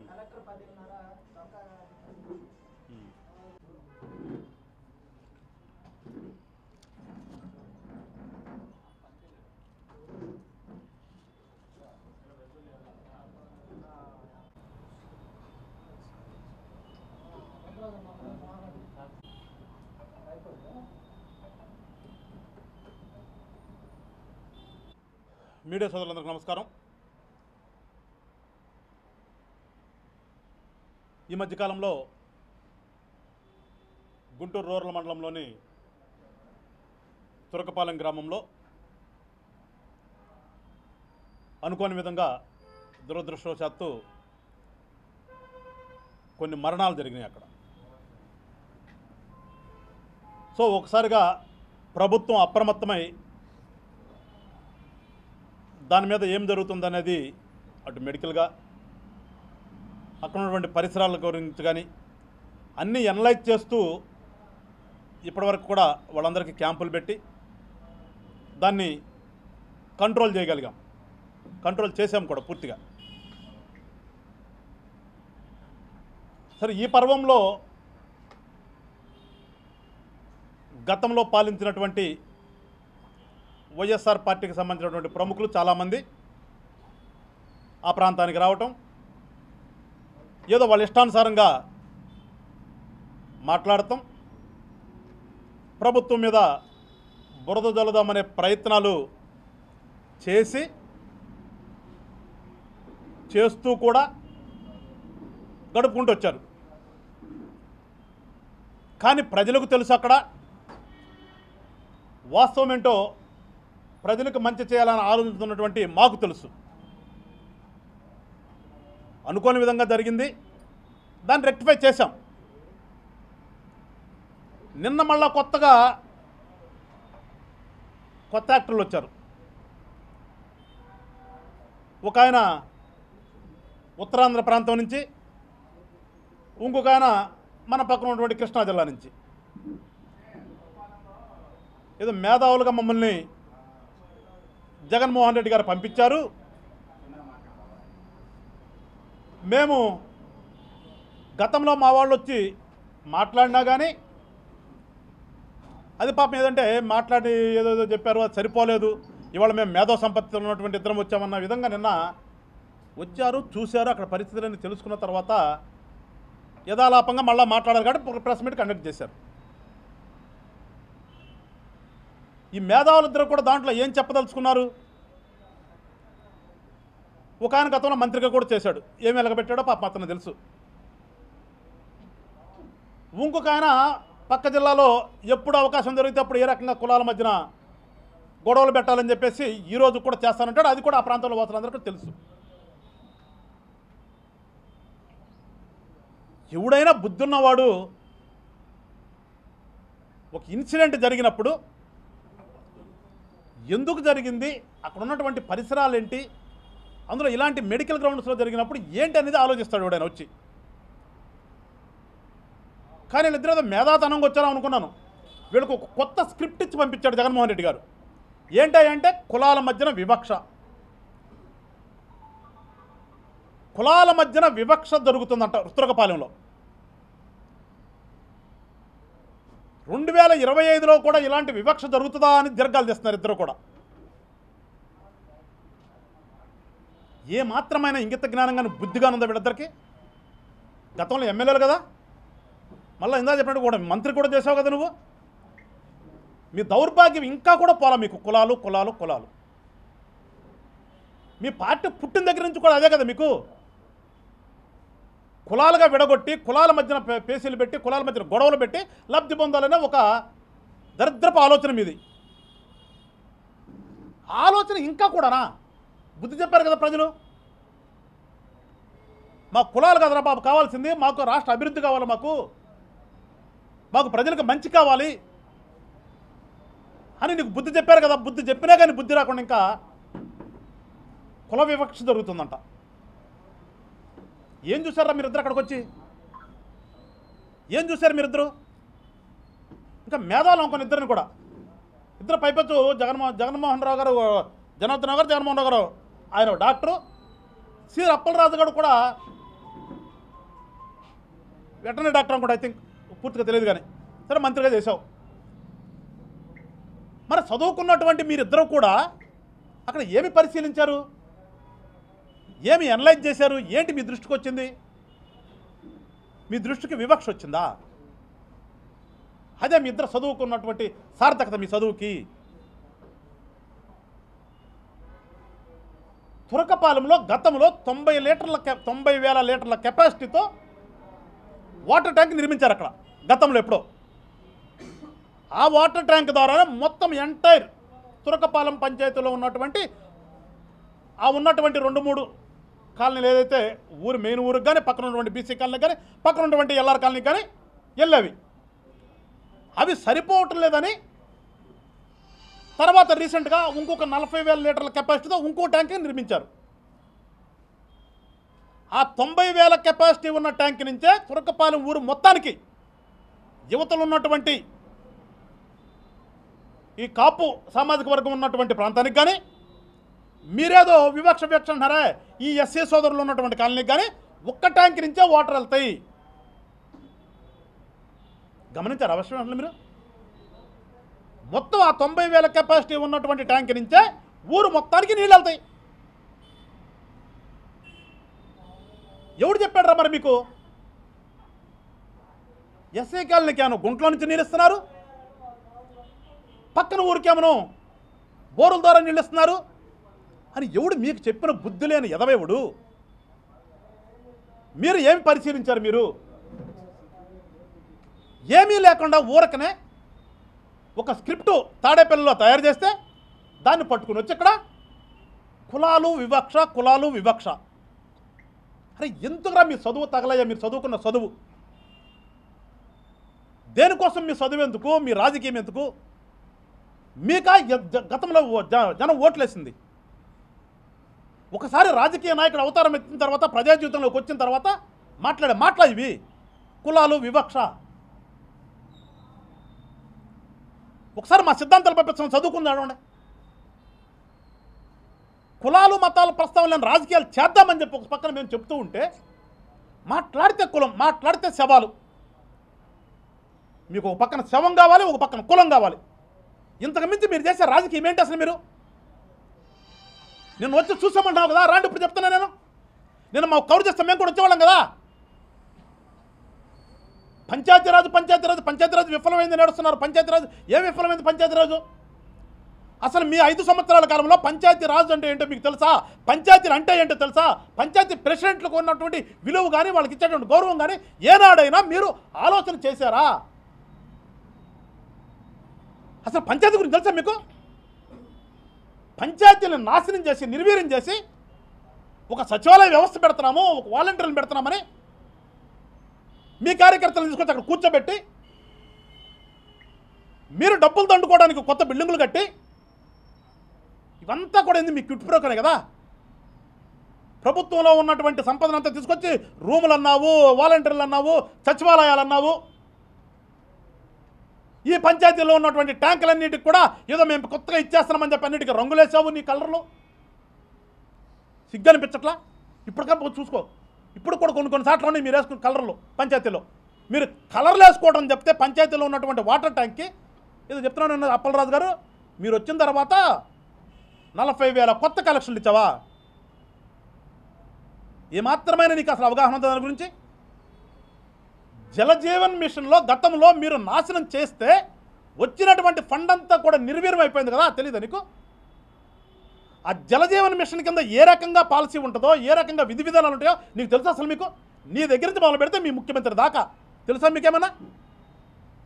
Collector 10:30 media సోదరులందరికీ నమస్కారం. ఈ మధ్యకాలంలో గుంటూరు రూరల్ మండలంలోని తురకపాలెం గ్రామంలో అనుకోని విధంగా దురదృష్టవశాత్తు కొన్ని మరణాలు జరిగినాయి అక్కడ. సో ఒకసారిగా ప్రభుత్వం అప్రమత్తమై దాని మీద ఏం జరుగుతుందనేది అటు మెడికల్గా అక్కడ ఉన్నటువంటి పరిసరాల గురించి కానీ అన్నీ ఎనలైజ్ చేస్తూ ఇప్పటివరకు కూడా వాళ్ళందరికీ క్యాంపులు పెట్టి దాన్ని కంట్రోల్ చేయగలిగాం, కంట్రోల్ చేసాం కూడా పూర్తిగా. సరే, ఈ పర్వంలో గతంలో పాలించినటువంటి వైఎస్ఆర్ పార్టీకి సంబంధించినటువంటి ప్రముఖులు చాలామంది ఆ ప్రాంతానికి రావటం, ఏదో వాళ్ళ ఇష్టానుసారంగా మాట్లాడటం, ప్రభుత్వం మీద బురద జల్లుదామనే ప్రయత్నాలు చేస్తూ కూడా గడుపుకుంటూ వచ్చారు. కానీ ప్రజలకు తెలుసు అక్కడ వాస్తవం ఏంటో, ప్రజలకు మంచి చేయాలని ఆలోచిస్తున్నటువంటి మాకు తెలుసు. అనుకోని విధంగా జరిగింది, దాన్ని రెక్టిఫై చేశాం. నిన్న మళ్ళా కొత్త యాక్టర్లు వచ్చారు. ఒక ఆయన ఉత్తరాంధ్ర ప్రాంతం నుంచి, ఇంకొక ఆయన మన పక్కన ఉన్నటువంటి కృష్ణా జిల్లా నుంచి. ఏదో మేధావులుగా మమ్మల్ని జగన్మోహన్ రెడ్డి గారు పంపించారు. మేము గతంలో మా వాళ్ళు వచ్చి మాట్లాడినా కానీ అది పాపం ఏదంటే మాట్లాడి ఏదో చెప్పారు, అది సరిపోలేదు, ఇవాళ మేము మేధో సంపత్తితో ఉన్నటువంటి ఇద్దరం వచ్చామన్న విధంగా నిన్న వచ్చారు, చూశారు, అక్కడ పరిస్థితులన్నీ తెలుసుకున్న తర్వాత యథాలాపంగా మళ్ళీ మాట్లాడారు కాబట్టి ప్రెస్ మీట్ కండక్ట్ చేశారు. ఈ మేధావులిద్దరూ కూడా దాంట్లో ఏం చెప్పదలుచుకున్నారు? ఒక ఆయన గతంలో మంత్రిగా కూడా చేశాడు, ఏమి వెలగబెట్టాడో పాపం అతను తెలుసు. ఇంకొక ఆయన పక్క జిల్లాలో ఎప్పుడు అవకాశం దొరికితే అప్పుడు ఏ రకంగా కులాల మధ్యన గొడవలు పెట్టాలని చెప్పేసి ఈరోజు కూడా చేస్తానంటాడు. అది కూడా ఆ ప్రాంతంలో వాసులందరికీ తెలుసు. ఎవడైనా బుద్ధున్నవాడు ఒక ఇన్సిడెంట్ జరిగినప్పుడు ఎందుకు జరిగింది, అక్కడ ఉన్నటువంటి పరిసరాలు ఏంటి, అందులో ఇలాంటి మెడికల్ గ్రౌండ్స్లో జరిగినప్పుడు ఏంటి అనేది ఆలోచిస్తాడు ఎవడైనా వచ్చి. కానీ వీళ్ళిద్దరూ ఏదో మేధాతనంగా వచ్చారా అనుకున్నాను. వీళ్ళకు ఒక కొత్త స్క్రిప్ట్ ఇచ్చి పంపించాడు జగన్మోహన్ రెడ్డి గారు. ఏంటంటే కులాల మధ్యన వివక్ష, కులాల మధ్యన వివక్ష జరుగుతుందంట తురకపాలెంలో. 2025లో కూడా ఇలాంటి వివక్ష జరుగుతుందా అని దీర్ఘాలు తీస్తున్నారు ఇద్దరు కూడా. ఏ మాత్రమైన ఇంగిత జ్ఞానంగాను బుద్ధిగా ఉందా వీళ్ళిద్దరికి? గతంలో ఎమ్మెల్యేలు కదా, మళ్ళీ ఇందా చెప్పినట్టు కూడా మంత్రి కూడా చేసావు కదా నువ్వు. మీ దౌర్భాగ్యం ఇంకా కూడా పోలా మీకు. కులాలు కులాలు కులాలు మీ పార్టీ పుట్టిన దగ్గర నుంచి కూడా అదే కదా మీకు. కులాలుగా విడగొట్టి కులాల మధ్యన పేసీలు పెట్టి కులాల మధ్యన గొడవలు పెట్టి లబ్ధి పొందాలనే ఒక దరిద్రపు ఆలోచన మీది. ఆలోచన ఇంకా కూడానా? బుద్ధి చెప్పారు కదా ప్రజలు. మా కులాలు కదరా బాబు కావాల్సింది, మాకు రాష్ట్ర అభివృద్ధి కావాలి, మాకు ప్రజలకు మంచి కావాలి అని నీకు బుద్ధి చెప్పారు కదా. బుద్ధి చెప్పినా కానీ బుద్ధి రాకుండా ఇంకా కుల వివక్ష జరుగుతుందంట. ఏం చూసారా మీరిద్దరు అక్కడికి వచ్చి? ఏం చూశారు మీరిద్దరు? ఇంకా మేధావులు అనుకుని ఇద్దరిని కూడా, ఇద్దరు పైపెచ్చు జగన్మోహన్ రావు గారు, జనార్దన్ రావు గారు, జగన్మోహన్ రావు గారు. ఆయన డాక్టరు, సి అప్పలరాజు గారు కూడా వెటర్నరీ డాక్టర్ అనుకుంటా, ఐ థింక్, పూర్తిగా తెలియదు కానీ సరే మంత్రిగా చేశావు. మరి చదువుకున్నటువంటి మీరిద్దరూ కూడా అక్కడ ఏమి పరిశీలించారు, ఏమి అనలైజ్ చేశారు, ఏంటి మీ దృష్టికి వచ్చింది? మీ దృష్టికి వివక్ష వచ్చిందా? అదే మీ ఇద్దరు చదువుకున్నటువంటి సార్థకత మీ చదువుకి. తురకపాలెంలో గతంలో 90,000 లీటర్ల కెపాసిటీతో వాటర్ ట్యాంక్ నిర్మించారు అక్కడ గతంలో ఎప్పుడో. ఆ వాటర్ ట్యాంక్ ద్వారా మొత్తం ఎంటైర్ తురకపాలెం పంచాయతీలో ఉన్నటువంటి 2-3 కాలనీలు ఏదైతే ఊరు మెయిన్ ఊరికి కానీ పక్కన ఉన్నటువంటి బీసీ కాలనీ కానీ పక్కన ఉన్నటువంటి ఎల్ఆర్ కాలనీ కానీ వెళ్ళేవి. అవి సరిపోవటం లేదని తర్వాత రీసెంట్గా ఇంకొక 40,000 లీటర్ల కెపాసిటీతో ఇంకో ట్యాంక్ నిర్మించారు. ఆ 90,000 కెపాసిటీ ఉన్న ట్యాంక్ నుంచే తురకపాలెం ఊరు మొత్తానికి యువతలు ఉన్నటువంటి ఈ కాపు సామాజిక వర్గం ఉన్నటువంటి ప్రాంతానికి కానీ, మీరేదో వివక్ష అంటున్నారా ఈ ఎస్సీ సోదరులు ఉన్నటువంటి కాలనీకి కానీ ఒక్క ట్యాంక్ నుంచే వాటర్ వెళ్తాయి. గమనించారు అవసరం అంటే మీరు? మొత్తం ఆ 90,000 కెపాసిటీ ఉన్నటువంటి ట్యాంక్ నుంచే ఊరు మొత్తానికి నీళ్ళు వెళ్తాయి. ఎవడు చెప్పాడు రా మరి మీకు? ఎస్సీ కాలనీకి ఏమో గుంట్లో నుంచి నీళ్ళు ఇస్తున్నారు, పక్కన ఊరికేమో బోరుల ద్వారా నీళ్ళు ఇస్తున్నారు అని ఎవడు మీకు చెప్పిన బుద్ధి లేని ఎదవేవుడు? మీరు ఏమి పరిశీలించారు? మీరు ఏమీ లేకుండా ఊరకనే ఒక స్క్రిప్టు తాడేపల్లిలో తయారు చేస్తే దాన్ని పట్టుకుని వచ్చి ఇక్కడ కులాలు వివక్ష. అరే ఎందుకురా మీ చదువు తగలయ్యా? మీరు చదువుకున్న చదువు దేనికోసం? మీ చదువు ఎందుకు? మీ రాజకీయం ఎందుకు? మీకా గతంలో జనం ఓట్లేసింది. ఒకసారి రాజకీయ నాయకుడు అవతారం ఎత్తిన తర్వాత ప్రజా జీవితంలోకి వచ్చిన తర్వాత మాట్లాడే ఇవి కులాలు వివక్ష. ఒకసారి మా సిద్ధాంతాలు పంపించడం చదువుకున్నాడు. కులాలు మతాల ప్రస్తావన లేని రాజకీయాలు చేద్దామని చెప్పి ఒక పక్కన మేము చెప్తూ ఉంటే మాట్లాడితే కులం, మాట్లాడితే శవాలు. మీకు ఒక పక్కన శవం కావాలి, ఒక పక్కన కులం కావాలి. ఇంతకు మించి మీరు చేసే రాజకీయం ఏంటి అసలు? మీరు నేను వచ్చి చూసామంటున్నావు కదా, రాండి ఇప్పుడు చెప్తున్నా. నేను మా కవర్ చేస్తాం, మేము కూడా వచ్చేవాళ్ళం కదా. పంచాయతీరాజు విఫలమైంది నడుస్తున్నారు. పంచాయతీరాజు ఏం విఫలమైంది? పంచాయతీరాజు అసలు మీ 5 సంవత్సరాల కాలంలో పంచాయతీరాజు అంటే ఏంటో మీకు తెలుసా? పంచాయతీలు అంటే ఏంటో తెలుసా? పంచాయతీ ప్రెసిడెంట్లకు ఉన్నటువంటి విలువ కానీ వాళ్ళకి ఇచ్చేటువంటి గౌరవం కానీ ఏనాడైనా మీరు ఆలోచన చేశారా? అసలు పంచాయతీ గురించి తెలుసా మీకు? పంచాయతీలను నాశనం చేసి నిర్వీర్యం చేసి ఒక సచివాలయ వ్యవస్థ పెడుతున్నాము, ఒక వాలంటీర్లను పెడుతున్నామని మీ కార్యకర్తలను తీసుకొచ్చి అక్కడ కూర్చోబెట్టి మీరు డబ్బులు దండుకోవడానికి కొత్త బిల్డింగులు కట్టి ఇవంతా కూడా ఏంది? మీ క్విట్ ప్రోకనే కదా. ప్రభుత్వంలో ఉన్నటువంటి సంపదనంతా తీసుకొచ్చి రూములు అన్నావు, వాలంటీర్లు అన్నావు, సచివాలయాలు అన్నావు. ఈ పంచాయతీలో ఉన్నటువంటి ట్యాంకులన్నిటికి కూడా ఏదో మేము కొత్తగా ఇచ్చేస్తున్నామని చెప్పి అన్నిటికీ రంగులేసావు. నీ కలర్లు సిగ్గనిపించట్లా? ఇప్పటికప్పుడు చూసుకో. ఇప్పుడు కూడా కొన్నిసార్లు ఉన్నాయి మీరు వేసుకున్న కలర్లు. పంచాయతీలో మీరు కలర్లు వేసుకోవడం చెప్తే పంచాయతీలో ఉన్నటువంటి వాటర్ ట్యాంక్కి ఏదో చెప్తున్నాను అప్పలరాజు గారు, మీరు వచ్చిన తర్వాత 40,000 కొత్త కలెక్షన్లు ఇచ్చావా? ఏమాత్రమైన నీకు అసలు అవగాహన ఉందా దాని గురించి? జలజీవన్ మిషన్లో గతంలో మీరు నాశనం చేస్తే వచ్చినటువంటి ఫండ్ అంతా కూడా నిర్వీర్యం అయిపోయింది కదా, తెలీదా నీకు? ఆ జలజీవన్ మిషన్ కింద ఏ రకంగా పాలసీ ఉంటుందో, ఏ రకంగా విధి విధానాలు ఉంటాయో నీకు తెలుసా అసలు? మీకు నీ దగ్గర నుంచి మొదలు పెడితే మీ ముఖ్యమంత్రి దాకా తెలుసా మీకేమన్నా?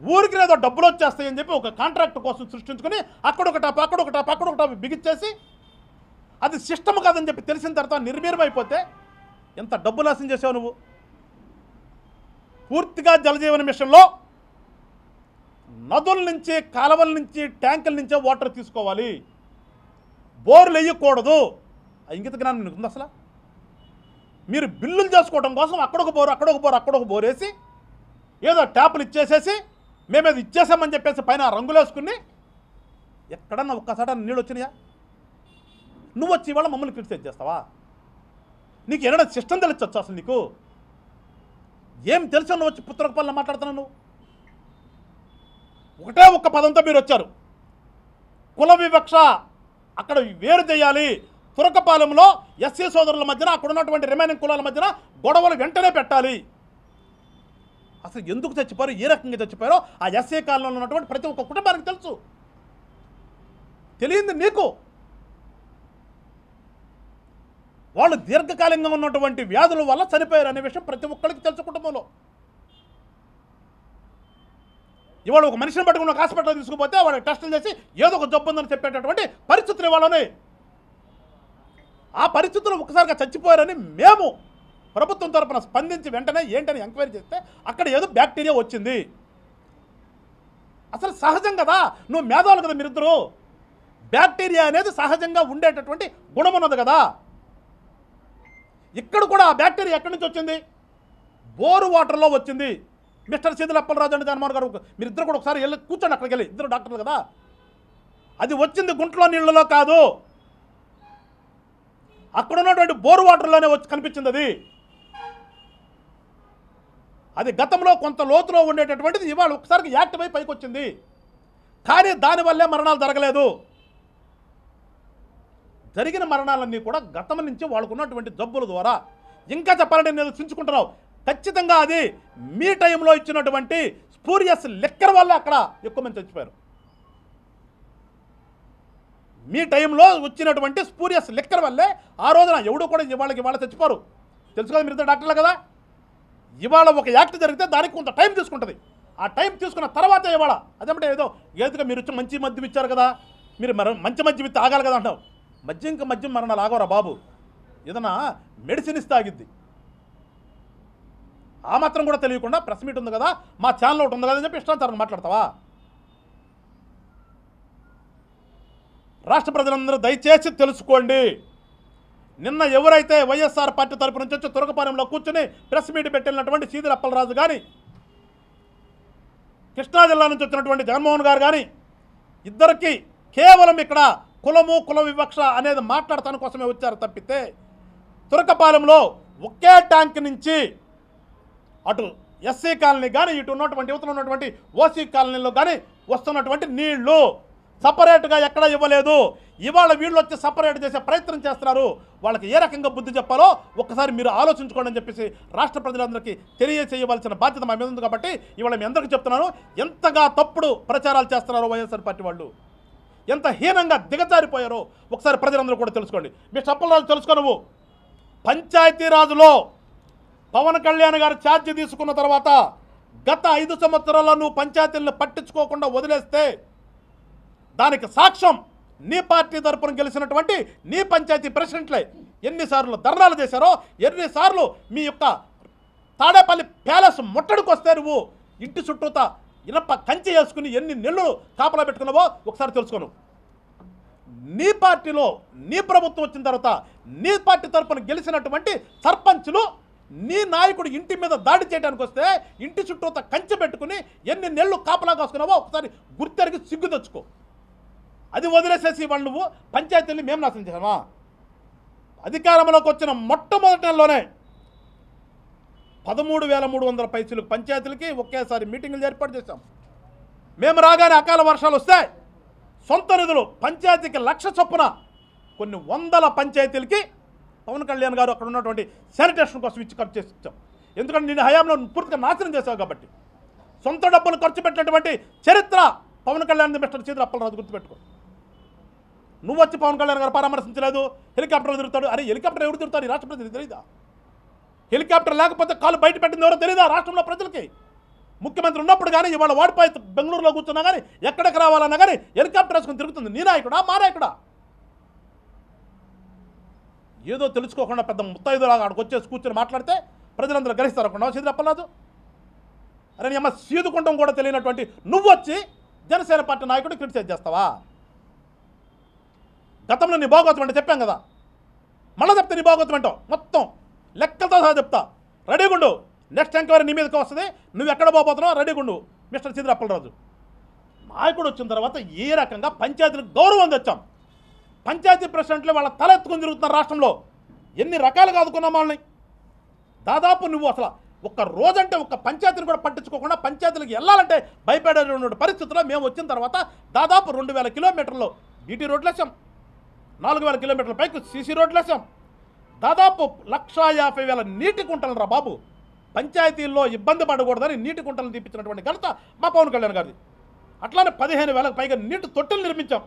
ఊరికి ఏదో డబ్బులు వచ్చేస్తాయని చెప్పి ఒక కాంట్రాక్ట్ కోసం సృష్టించుకొని అక్కడొకట బిగిచ్చేసి అది సిస్టమ్ కాదని చెప్పి తెలిసిన తర్వాత నిర్వీర్యం అయిపోతే ఎంత డబ్బు నాశనం చేసావు నువ్వు? పూర్తిగా జలజీవన మిషన్లో నదుల నుంచి, కాలువల నుంచి, ట్యాంకుల నుంచే వాటర్ తీసుకోవాలి, బోర్లు వేయకూడదు. ఇంగిత జ్ఞానం మీకు ఉంది అసలు? మీరు బిల్లులు చేసుకోవడం కోసం అక్కడొక బోర్ వేసి ఏదో ట్యాపులు ఇచ్చేసేసి మేమేది ఇచ్చేసామని చెప్పేసి పైన రంగులు వేసుకుని ఎక్కడన్నా ఒక్కసారి నీళ్ళు వచ్చినాయా? నువ్వు వచ్చి ఇవాళ మమ్మల్ని క్రిటిసైజ్ చేస్తావా? నీకు ఏమైనా సిస్టమ్ తెలియచ్చు అసలు? నీకు ఏం తెలుసు? నువ్వు వచ్చి పుత్రకపాలన మాట్లాడుతున్నావు నువ్వు. ఒకటే ఒక్క పదంతో మీరు వచ్చారు, కుల వివక్ష అక్కడ వేరు చేయాలి, తురకపాలెంలో ఎస్సీ సోదరుల మధ్యన అక్కడ ఉన్నటువంటి రిమైనింగ్ కులాల మధ్యన గొడవలు వెంటనే పెట్టాలి. అసలు ఎందుకు చచ్చిపోయారు, ఏ రకంగా చచ్చిపోయారో ఆ ఎస్సీ కాలంలో ఉన్నటువంటి ప్రతి ఒక్క కుటుంబానికి తెలుసు. తెలియంది నీకు. వాళ్ళు దీర్ఘకాలికంగా ఉన్నటువంటి వ్యాధుల వల్ల చనిపోయారు అనే విషయం ప్రతి ఒక్కరికి తెలుసు కుటుంబంలో. ఇవాళ ఒక మనిషిని పట్టుకుని ఒక హాస్పిటల్ తీసుకుపోతే వాళ్ళకి టెస్టులు చేసి ఏదో ఒక జబ్బు ఉందని చెప్పేటటువంటి పరిస్థితులు ఇవాళనే. ఆ పరిస్థితులు ఒకసారిగా చచ్చిపోయారని మేము ప్రభుత్వం తరపున స్పందించి వెంటనే ఏంటని ఎంక్వైరీ చేస్తే అక్కడ ఏదో బ్యాక్టీరియా వచ్చింది. అసలు సహజం కదా, నువ్వు మేధావులు కదా మీరిద్దరు. బ్యాక్టీరియా అనేది సహజంగా ఉండేటటువంటి గుణం ఉన్నది కదా. ఇక్కడ కూడా ఆ బ్యాక్టీరియా ఎక్కడి నుంచి వచ్చింది? బోరు వాటర్లో వచ్చింది. మిస్టర్ సీదిల అప్పలరాజు అండి జగన్మోహన్ గారు మీరిద్దరు కూడా ఒకసారి వెళ్ళి కూర్చోండి, అక్కడికి వెళ్ళి, ఇద్దరు డాక్టర్లు కదా. అది వచ్చింది గుంట్లో నీళ్ళలో కాదు, అక్కడ ఉన్నటువంటి బోరు వాటర్లోనే వచ్చి కనిపించింది. అది గతంలో కొంత లోతులో ఉండేటటువంటిది ఇవాళ ఒకసారికి యాక్టివ్ అయి పైకి వచ్చింది. కానీ దానివల్లే మరణాలు జరగలేదు. జరిగిన మరణాలన్నీ కూడా గతం నుంచి వాళ్ళకు ఉన్నటువంటి జబ్బుల ద్వారా. ఇంకా చెప్పాలంటే నేను చించుకుంటున్నావు, ఖచ్చితంగా అది మీ టైంలో ఇచ్చినటువంటి స్పూరియస్ లిక్కర్ వల్ల అక్కడ ఎక్కువ మంది చచ్చిపోయారు. మీ టైంలో వచ్చినటువంటి స్పూరియస్ లిక్కర్ వల్లే ఆ రోజున ఎవడు కూడా ఇవాళ చచ్చిపోరు. తెలుసు కదా, మీరు డాక్టర్లే కదా. ఇవాళ ఒక యాక్ట్ జరిగితే దానికి కొంత టైం తీసుకుంటుంది. ఆ టైం తీసుకున్న తర్వాతే ఇవాళ అదేమంటే ఏదో మీరు వచ్చి మంచి మద్యం ఇచ్చారు కదా, మీరు మంచి మద్యం ఇస్తే ఆగాలి కదా అంటావు. మద్యం మరణాలు ఆగవరా బాబు. ఏదన్నా మెడిసిన్ ఇస్తే ఆగిద్ది. ఆ మాత్రం కూడా తెలియకుండా ప్రెస్ మీట్ ఉంది కదా, మా ఛానల్ ఒకటి ఉంది కదా అని చెప్పి ఇష్టానుసారం మాట్లాడతావా? రాష్ట్ర ప్రజలందరూ దయచేసి తెలుసుకోండి. నిన్న ఎవరైతే వైఎస్ఆర్ పార్టీ తరపు నుంచి వచ్చి తురకపాలెంలో కూర్చుని ప్రెస్ మీట్ పెట్టినటువంటి సీదిల అప్పలరాజు కానీ, కృష్ణా జిల్లా నుంచి వచ్చినటువంటి జగన్మోహన్ గారు కానీ, ఇద్దరికి కేవలం ఇక్కడ కుల వివక్ష అనేది మాట్లాడటాని కోసమే వచ్చారు తప్పితే తురకపాలెంలో ఒకే ట్యాంక్ నుంచి అటు ఎస్సీ కాలనీ కానీ ఇటు ఉన్నటువంటి యువతలు ఉన్నటువంటి ఓసీ కాలనీలో కానీ వస్తున్నటువంటి నీళ్లు సపరేట్గా ఎక్కడ ఇవ్వలేదు. ఇవాళ వీళ్ళు వచ్చి సపరేట్ చేసే ప్రయత్నం చేస్తున్నారు. వాళ్ళకి ఏ రకంగా బుద్ధి చెప్పాలో ఒక్కసారి మీరు ఆలోచించుకోండి అని చెప్పేసి రాష్ట్ర ప్రజలందరికీ తెలియచేయవలసిన బాధ్యత మా మీద ఉంది. కాబట్టి ఇవాళ మీ అందరికీ చెప్తున్నాను, ఎంతగా తప్పుడు ప్రచారాలు చేస్తున్నారో వైఎస్ఆర్ పార్టీ వాళ్ళు, ఎంత హీనంగా దిగజారిపోయారో ఒకసారి ప్రజలందరూ కూడా తెలుసుకోండి. మీ అప్పలరాజు తెలుసుకో, నువ్వు పంచాయతీరాజులో పవన్ కళ్యాణ్ గారు ఛార్జ్ తీసుకున్న తర్వాత గత 5 సంవత్సరాల్లో నువ్వు పంచాయతీలను పట్టించుకోకుండా వదిలేస్తే దానికి సాక్ష్యం నీ పార్టీ తరపున గెలిచినటువంటి నీ పంచాయతీ ప్రెసిడెంట్లే ఎన్నిసార్లు ధర్నాలు చేశారో, ఎన్నిసార్లు మీ యొక్క తాడేపల్లి ప్యాలెస్ ముట్టడికి వస్తే నువ్వు ఇంటి చుట్టూత ఇనప కంచె వేసుకుని ఎన్ని నెలలు కాపలా పెట్టుకున్నావో ఒకసారి తెలుసుకోను. నీ పార్టీలో నీ ప్రభుత్వం వచ్చిన తర్వాత నీ పార్టీ తరపున గెలిచినటువంటి సర్పంచులు నీ నాయకుడు ఇంటి మీద దాడి చేయడానికి వస్తే ఇంటి చుట్టూత కంచె పెట్టుకుని ఎన్ని నెలలు కాపలా కాసుకున్నావో ఒకసారి గుర్తెరిగి సిగ్గు తెచ్చుకో. అది వదిలేసేసి వాళ్ళు నువ్వు పంచాయతీని మేము నాశనం చేసామా? అధికారంలోకి వచ్చిన మొట్టమొదటి నెలలోనే 13,300 పైసలు పంచాయతీలకి ఒకేసారి మీటింగులు ఏర్పాటు చేశాం. మేము రాగానే అకాల వర్షాలు వస్తే సొంత నిధులు పంచాయతీకి 1,00,000 చొప్పున కొన్ని వందల పంచాయతీలకి పవన్ కళ్యాణ్ గారు అక్కడ ఉన్నటువంటి శానిటేషన్ కోసం ఇచ్చి ఖర్చు చేసి ఇచ్చాం. ఎందుకంటే నేను హయాంలో పూర్తిగా నాశనం చేశావు కాబట్టి. సొంత డబ్బులు ఖర్చు పెట్టినటువంటి చరిత్ర పవన్ కళ్యాణ్ మిస్టర్ సీదిల అప్పలరాజు గుర్తుపెట్టుకో. నువ్వు వచ్చి పవన్ కళ్యాణ్ గారు పరామర్శించలేదు, హెలికాప్టర్లు తిరుగుతాడు. అరే హెలికాప్టర్ ఎవరు తిరుగుతారు? ఈ రాష్ట్ర ప్రజలకు తెలియదా? హెలికాప్టర్ లేకపోతే కాలు బయట పెట్టింది ఎవరో తెలియదా రాష్ట్రంలో ప్రజలకి? ముఖ్యమంత్రి ఉన్నప్పుడు కానీ ఇవాళ వాడిపోయి బెంగళూరులో కూర్చున్నా కానీ ఎక్కడికి రావాలన్నా కానీ హెలికాప్టర్ వేసుకుని తిరుగుతుంది. నీ నాయకుడా మా నాయకుడా? ఏదో తెలుసుకోకుండా పెద్ద ముత్తైదులాగా అక్కడికి వచ్చేసి కూర్చొని మాట్లాడితే ప్రజలందరూ గ్రహిస్తారు అనుకున్నావు సీదిల అప్పలరాజు? అరే నీ అమ్మ సీదుకుంటాం కూడా తెలియనటువంటి నువ్వు వచ్చి జనసేన పార్టీ నాయకుడు క్రిటిసైజ్ చేస్తావా? గతంలో నీ భాగవతం అంటే చెప్పాం కదా, మళ్ళీ చెప్తే నీ భాగవతం అంటావు మొత్తం లెక్కలతో సహా చెప్తా. రెడీగుండు, నెక్స్ట్ ఎంక్వైరీ నీ మీదకి వస్తుంది. నువ్వు ఎక్కడ పోతున్నావు రెడీగుండు మిస్టర్ సీదిల అప్పలరాజు. నాయకుడు వచ్చిన తర్వాత ఏ రకంగా పంచాయతీలకు గౌరవం తెచ్చాం. పంచాయతీ ప్రెసిడెంట్లు వాళ్ళ తల ఎత్తుకుని తిరుగుతున్నారు రాష్ట్రంలో. ఎన్ని రకాలుగా ఆదుకున్నాం వాళ్ళని. దాదాపు నువ్వు అసలు ఒక్క రోజంటే ఒక్క పంచాయతీని కూడా పట్టించుకోకుండా పంచాయతీలకు వెళ్ళాలంటే భయపడేటువంటి పరిస్థితుల్లో మేము వచ్చిన తర్వాత దాదాపు 2000 కిలోమీటర్లు బీటీ రోడ్లు వేసాం, 4000 కిలోమీటర్ల పైకి సీసీ రోడ్లు వేసాం, దాదాపు 1,50,000 నీటి కుంటలు రా బాబు. పంచాయతీల్లో ఇబ్బంది పడకూడదని నీటి కుంటలను తీపించినటువంటి ఘనత మా పవన్ కళ్యాణ్ గారిది. అట్లానే 15,000కు పైగా నీటి తొట్టెలు నిర్మించాం.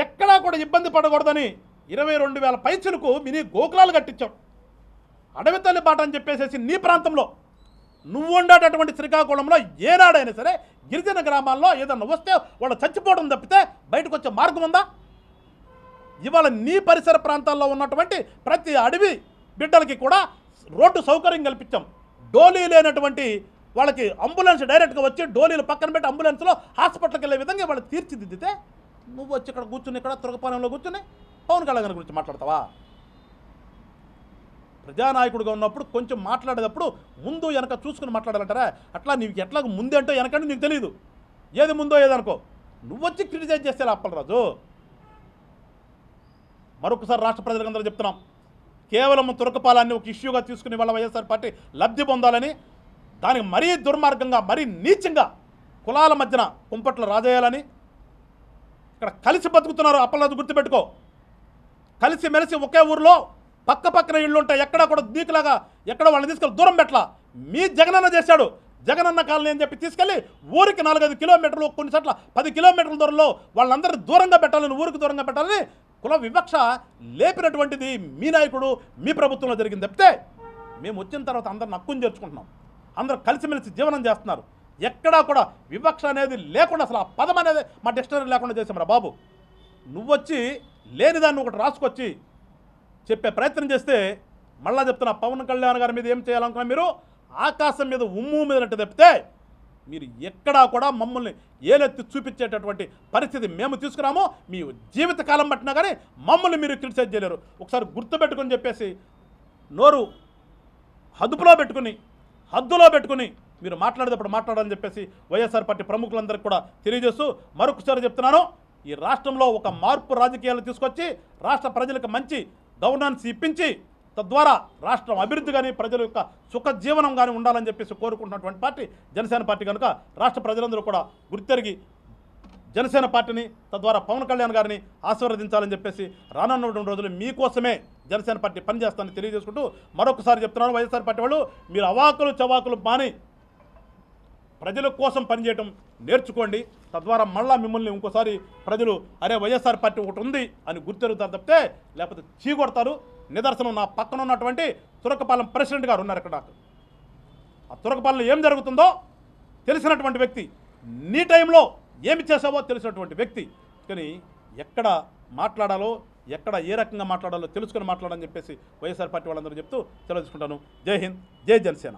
ఎక్కడా కూడా ఇబ్బంది పడకూడదని 22,000 పైచులకు మినీ గోకులాలు కట్టించాం. అడవి తల్లి బాట అని చెప్పేసి నీ ప్రాంతంలో నువ్వు ఉండేటటువంటి శ్రీకాకుళంలో ఏనాడైనా సరే గిరిజన గ్రామాల్లో ఏదన్నా వస్తే వాళ్ళు చచ్చిపోవడం తప్పితే బయటకు వచ్చే మార్గం ఉందా? ఇవాళ నీ పరిసర ప్రాంతాల్లో ఉన్నటువంటి ప్రతి అడవి బిడ్డలకి కూడా రోడ్డు సౌకర్యం కల్పించాం. డోలీ లేనటువంటి వాళ్ళకి అంబులెన్స్ డైరెక్ట్గా వచ్చి డోలీలు పక్కన పెట్టి అంబులెన్స్లో హాస్పిటల్కి వెళ్ళే విధంగా వాళ్ళు తీర్చిదిద్దితే నువ్వు వచ్చి ఇక్కడ కూర్చుని ఇక్కడ తురకపాలెంలో కూర్చుని పవన్ కళ్యాణ్ గురించి మాట్లాడతావా? ప్రజానాయకుడిగా ఉన్నప్పుడు కొంచెం మాట్లాడేటప్పుడు ముందు వెనక చూసుకుని మాట్లాడాలంటారా? అట్లా నీకు ఎట్లా ముందే అంటే వెనకంటే నీకు తెలియదు, ఏది ముందో ఏదనుకో. నువ్వు వచ్చి క్రిటిసైజ్ చేస్తే అప్పలరాజు. మరొకసారి రాష్ట్ర ప్రజలందరూ చెప్తున్నాం, కేవలం తురకపాలాన్ని ఒక ఇష్యూగా తీసుకుని వాళ్ళ వైఎస్ఆర్ పార్టీ లబ్ధి పొందాలని, దానికి మరీ దుర్మార్గంగా మరీ నీచంగా కులాల మధ్యన కుంపట్లు రాజేయాలని ఇక్కడ కలిసి బతుకుతున్నారు. అప్పలరాజు గుర్తుపెట్టుకో, కలిసి మెలిసి ఒకే ఊరిలో పక్క పక్కన ఇళ్ళు ఉంటాయి, ఎక్కడా కూడా దీకులాగా ఎక్కడ వాళ్ళని తీసుకెళ్ళి దూరం పెట్టలా. మీ జగనన్న చేశాడు, జగనన్న కాలనీ అని చెప్పి తీసుకెళ్ళి ఊరికి 4-5 కిలోమీటర్లు, కొన్ని చోట్ల 10 కిలోమీటర్ల దూరంలో వాళ్ళందరినీ దూరంగా పెట్టాలని, ఊరికి దూరంగా పెట్టాలని కుల వివక్ష లేపినటువంటిది మీ నాయకుడు మీ ప్రభుత్వంలో జరిగింది తప్పితే మేము వచ్చిన తర్వాత అందరిని హక్కుని చేర్చుకుంటున్నాం, అందరూ కలిసిమెలిసి జీవనం చేస్తున్నారు. ఎక్కడా కూడా వివక్ష అనేది లేకుండా అసలు ఆ పదం అనేది మా డిక్షనరీ లేకుండా చేసాం రా బాబు. నువ్వొచ్చి లేనిదాన్ని ఒకటి రాసుకొచ్చి చెప్పే ప్రయత్నం చేస్తే మళ్ళా చెప్తున్నా, పవన్ కళ్యాణ్ గారి మీద ఏం చేయాలనుకున్నా మీరు ఆకాశం మీద ఉమ్ము మీదనట్టు తప్పితే మీరు ఎక్కడా కూడా మమ్మల్ని ఏలెత్తి చూపించేటటువంటి పరిస్థితి మేము తీసుకురాము. మీ జీవితకాలం పట్టినా కానీ మమ్మల్ని మీరు క్రిటిసైజ్ చేయలేరు. ఒకసారి గుర్తుపెట్టుకుని చెప్పేసి నోరు హద్దులో పెట్టుకుని మీరు మాట్లాడేటప్పుడు మాట్లాడాలని చెప్పేసి వైఎస్ఆర్ పార్టీ ప్రముఖులందరికీ కూడా తెలియజేస్తూ మరొకసారి చెప్తున్నాను, ఈ రాష్ట్రంలో ఒక మార్పు రాజకీయాలు తీసుకొచ్చి రాష్ట్ర ప్రజలకు మంచి గవర్నెన్స్ ఇప్పించి తద్వారా రాష్ట్రం అభివృద్ధి కానీ ప్రజల యొక్క సుఖ జీవనం కానీ ఉండాలని చెప్పేసి కోరుకుంటున్నటువంటి పార్టీ జనసేన పార్టీ కనుక రాష్ట్ర ప్రజలందరూ కూడా గుర్తెరిగి జనసేన పార్టీని తద్వారా పవన్ కళ్యాణ్ గారిని ఆశీర్వదించాలని చెప్పేసి రానున్నటువంటి రోజులు మీకోసమే జనసేన పార్టీ పనిచేస్తానని తెలియజేసుకుంటూ మరొకసారి చెప్తున్నాను, వైఎస్ఆర్ పార్టీ వాళ్ళు మీరు అవాకులు చవాకులు మాని ప్రజల కోసం పనిచేయటం నేర్చుకోండి. తద్వారా మళ్ళా మిమ్మల్ని ఇంకోసారి ప్రజలు అరే వైఎస్ఆర్ పార్టీ ఒకటి ఉంది అని గుర్తెరుగుతారు తప్పితే లేకపోతే చీకొడతారు. నిదర్శనం నా పక్కన ఉన్నటువంటి తురకపాలెం ప్రెసిడెంట్ గారు ఉన్నారు ఇక్కడ. నాకు ఆ తురకపాలెంలో ఏం జరుగుతుందో తెలిసినటువంటి వ్యక్తి, నీ టైంలో ఏమి చేసావో తెలిసినటువంటి వ్యక్తి. కానీ ఎక్కడ మాట్లాడాలో ఎక్కడ ఏ రకంగా మాట్లాడాలో తెలుసుకొని మాట్లాడని చెప్పేసి వైఎస్ఆర్ పార్టీ వాళ్ళందరూ చెప్తూ సెలవు తీసుకుంటాను. జై హింద్, జై జనసేన.